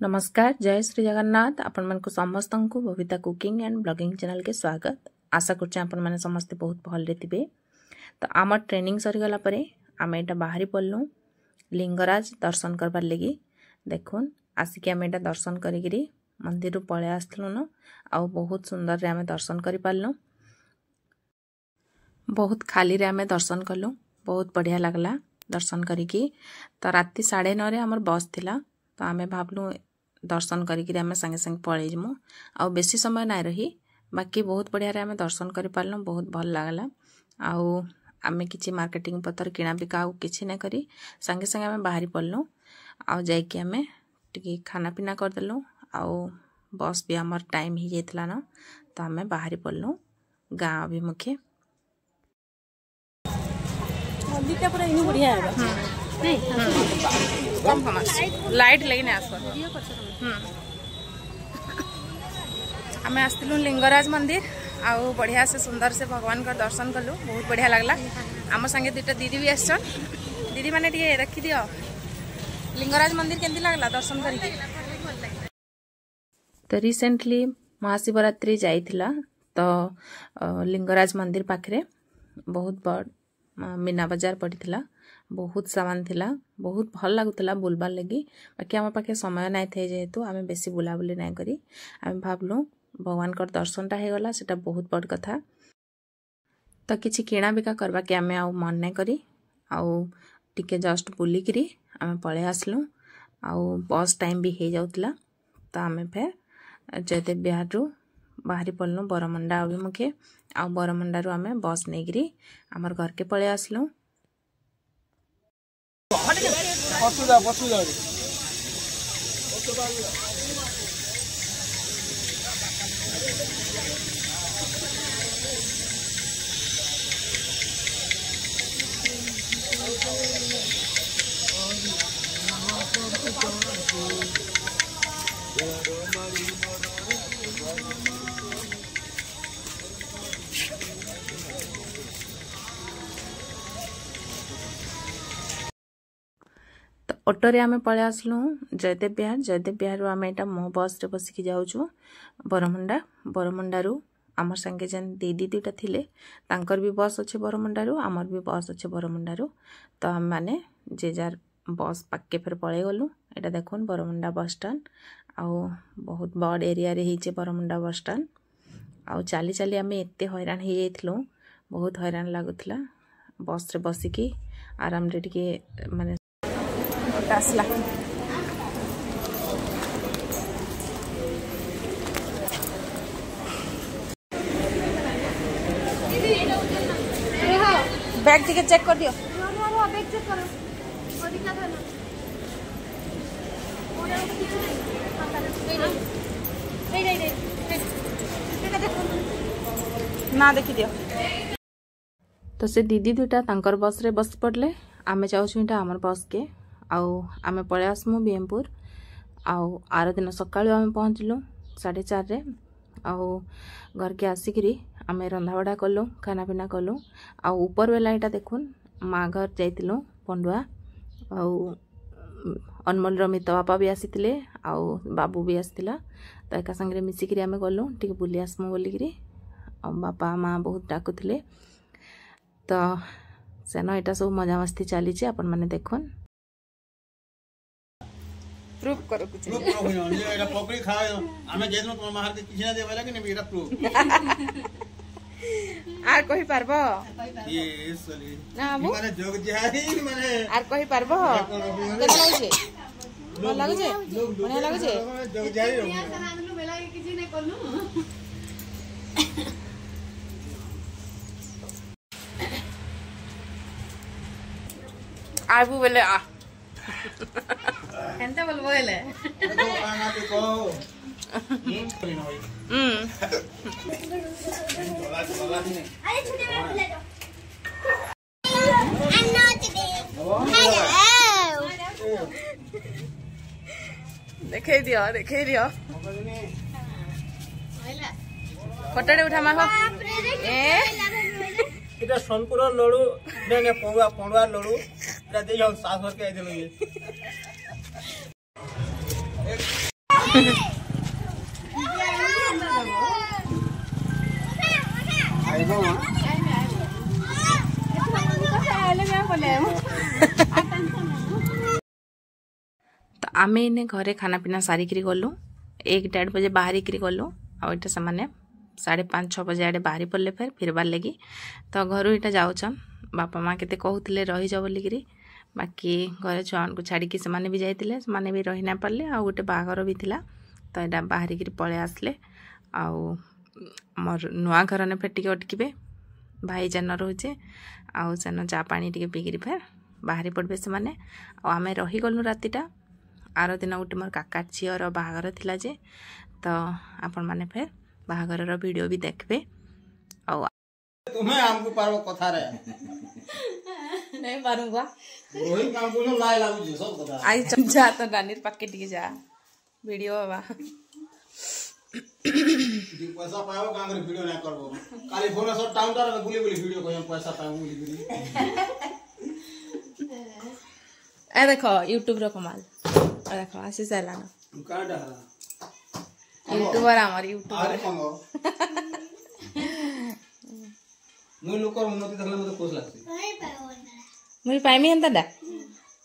नमस्कार जय श्री जगन्नाथ आपण मन को समस्त को Babita cooking and blogging channel के स्वागत। आशा करछे आपण माने समस्त बहुत भल रे थिबे। तो आम ट्रेनिंग सरी गला परे आमे एटा बाहरी पड़लु लिंगराज दर्शन करबार लगी। देखुन आसिक आमे एटा दर्शन करिगिरी मंदिर रु पळे आस्तलु न आ बहुत सुंदर रे आमे दर्शन करि पालनु। बहुत खाली रे आमे दर्शन कलु, बहुत बढ़िया लागला दर्शन करिकी। तो राति 9:30 रे हमर बस थिला, तो आमे भाबलु दर्शन करिकी आमे संगे संगे पळे जमु आ बेसी समय नाइ रही। बाकी बहुत बढ़िया रे आमे दर्शन करि पालनु, बहुत भल लागला। आउ आमे किछि मार्केटिंग पत्र किना बिका आउ किछि नै करी संगे संगे आमे बाहरी पड़लु आ जाइकी आमे टिके खाना पीना कर देलु। आउ बस भी हमर टाइम ही जेतला न, तो आमे बाहरी पड़लु गां अभिमुखे। दिटा पूरा इनु बढ़िया है नहीं कम लाइट लेकिन आसो हमें आसलु लिंगराज मंदिर आउ बढ़िया से सुंदर से भगवान का दर्शन कलु, बहुत बढ़िया लगला। आम संगे दुटा दीदी भी आसन, दीदी माने टिके रखी दियो लिंगराज मंदिर केंती लागला दर्शन करके। तो रिसेंटली महाशिवरात्रि जाइथिला, तो लिंगराज मंदिर पाखरे बहुत बड़ मीना बाजार पड़ीथिला, बहुत सामान थिला, बहुत भल लागुतला बुलबार लगी। बाकी आम पाखे समय नाइ थे जेहेतु आमे बेसी बुलाबुली नाइ करी आमे भाबलु भगवान कर दर्शनटा हे गला, सेटा बहुत बड़ कथा। तो किछि किणा बिका करबा के आमे आउ मन नाइ करी आउ टिके जस्ट बुली करी आमे पळे आसलु। आउ बस टाइम भी हे जाउतला, तो आमे फेर जयदेव बिहार रु बाहरी पड़लु बरमुंडा अभिमुखे। आ बरमुंडा रु आमे बस नेगिरी हमर घर के पळे आसलु। तो ऑटो रे आमे पळे आसलु जयदेव बिहार रु आमे एटा मो बस रे बसिकी जाउछु बरमुंडा। बरमुंडा रु हमर संगे जन दीदी दुटा थिले तांकर भी बस अच्छे बरमुंडा रु, हमर भी बस अच्छे बरमुंडा रु। तो हम माने जे जार बस पक्के फिर पळे गलु। एटा देखुन बरमुंडा बस स्टैंड आउ बहुत बड़ एरिया रे हिचे बरमुंडा बस स्टैंड। आउ चाली चाली आमे एते हैरान हे जाइथलु, बहुत हैरान लागुतला बस रे बसिकी आराम रे टिके माने आसला। बैग टिके चेक कर दियो। बैग चेक करो ना देखी दियो। तो से दीदी दुटा तांकर बस रे बस पड़ले, आमे जाउछु इटा हमर बस के आउ आमे पळे आसमु बीएमपुर। आउ आर दिन सकाळु आमे पहुंचलु 4:30 रे। आउ घर के आसिकरी आमे रंधा बड़ा कलु, खाना पीना कलु। आउ ऊपर बेला इटा देखुन माँ घर जाइतिलु पंडुआ। आउ अनमोल रमित बापा भी आसीतिले आउ बाबू भी आसीतिला। तो एका संगे मिसिकरी आमे गलु टिके बुली आसमु बोलिकरी। आउ बापा माँ बहुत डाकुतिले, तो सेनो एटा सब मजा मस्ती चली छे अपन माने देखुन। प्रूफ करो कुछ प्रूफ ये एटा पकड़ी खाए हमें जेनो तो मार के किछना देबला कि नहीं एटा प्रूफ आर कहि पारबो ये सली ना माने जोग जाई माने आर कहि पारबो केना लागै छे भल लागै छे बढ़िया लागै छे जोग जाई सामने बेला के किछि नै करनु आबू बोले आ एंते बोलबो एले देखो आना के कहो अरे छुटे में ले दो I'm not today. Hello. देखे दियो फोटो उठा मा हो ए এটা সোনপুরের লড়ু নে পড়ুয়ার লড়ু এটা দিয়ে সাহস করকে আইছিল तो आम इने घरे खाना पीना सारिकी गलु 1-1:30 बजे बाहरिक गलु आटा से 5:30-6 बजे आड़े बाहरी पड़े फिरबार लगी तो घर यहाँ जाऊन बापा माँ के कहते रहीज बोलिकी बाकी घर छुआ को छाड़ी से भी जाते से भी रही ना पारे आ गोटे बाहागर भी थिला तो यहाँ बाहरिक पलि आसले मोर नुआ घर ने फेर अटके भाई जान रोचे आउ सेन चा पानी टे पीकरी फेर बाहरी पड़े से आम रहीगलु रातिटा आर दिन गोटे मोर काका झीर बाहागर थिला जे तो आपण माने फेर बाहागर वीडियो भी देखबे तुम्हें हमको पारो कथा रे नहीं पारूंगा वही काम को लाई लागु जे सब कथा आई जा तो रानीर पाके टिके जा वीडियो बाबा जी पैसा पाओ काम रे वीडियो ना करबो काली फोन सब टाउन टार बुली बुली वीडियो को हम पैसा पाऊ बुली बुली ए देखो YouTube रो कमाल ए देखो आसी सालाना का डहरा यूट्यूबर हमारे यूट्यूबर अरे पंगो मुई लोकर उन्नति देखले मते खुश लागसी मुई पाइमी एंता डा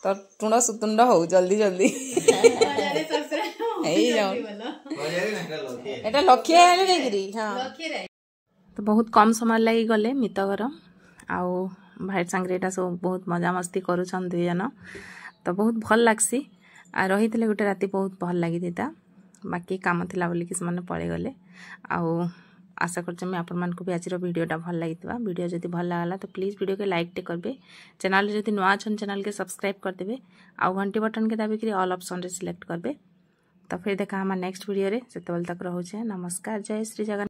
तो टुंड सुतुंड हो जल्दी जल्दी एई जाओ एटा लक्ष्य आले देगिरी हां तो बहुत कम समय लागि गले मित घर आउ भाई संगे एटा सब बहुत मजा मस्ती करूछन दुई जन तो बहुत भल लागसी आ रही गोटे राति बहुत भल लगी था बाकी काम थिला बोली कि से पळे गले आउ आशा करछमी आपण मान को भी आज वीडियोटा भल लागितबा वीडियो जदि भल लागला तो प्लीज वीडियो के लाइक टे करबे चैनल जदि नवा छन चैनल के सब्सक्राइब कर देबे आउ घंटी बटन के दाबी करी ऑल ऑप्शन रे सिलेक्ट करबे तो फिर देखा हम नेक्स्ट वीडियो रे सेतबल तक रहू छे नमस्कार जय श्री जगन्नाथ।